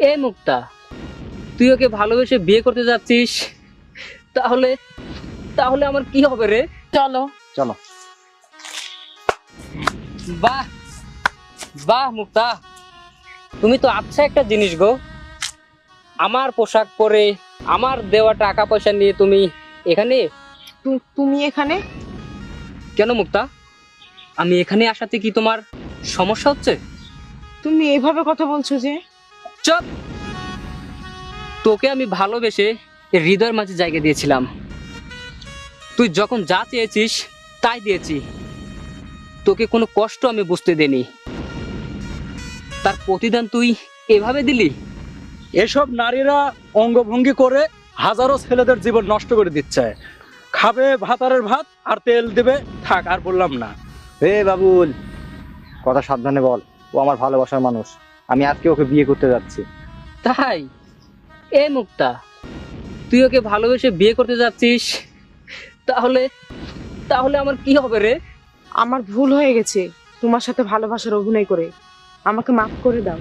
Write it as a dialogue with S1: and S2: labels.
S1: এ মুক্তা, তুই ওকে ভালোবেসে বিয়ে করতে যাচ্ছিস, তাহলে তাহলে আমার কি হবে রে?
S2: চলো।
S3: চলো।
S1: বাহ বাহ মুক্তা, তুমি তো আচ্ছা একটা জিনিস গো। আমার পোশাক পরে, আমার দেওয়া টাকা পয়সা নিয়ে তুমি এখানে।
S2: তুমি এখানে?
S1: কেন মুক্তা, আমি এখানে আসাতে কি তোমার সমস্যা হচ্ছে?
S2: তুমি এইভাবে কথা বলছো যে?
S1: চুপ! তোকে আমি ভালোবেসে এই হৃদয়ের মাঝে জায়গা দিয়েছিলাম। তুই যখন যা চেয়েছিস তাই দিয়েছি। তোকে কোনো কষ্ট আমি বুঝতে দেইনি, তার প্রতিদান তুই এভাবে দিলি?
S3: এসব নারীরা অঙ্গভঙ্গি করে হাজারো ছেলেদের জীবন নষ্ট করে দিচ্ছে। খাবে ভাতারের ভাত আর তেল দেবে, থাক আর বললাম না।
S4: হে বাবুল, কথা সাবধানে বল। ও আমার ভালোবাসার মানুষ, আমি আজকে ওকে বিয়ে করতে যাচ্ছি।
S1: তাই? এ মুক্তা, তুই ওকে ভালোবেসে বিয়ে করতে যাচ্ছিস, তাহলে তাহলে আমার কি হবে রে?
S2: আমার ভুল হয়ে গেছে তোমার সাথে ভালোবাসার অভিনয় করে, আমাকে মাফ করে দাও।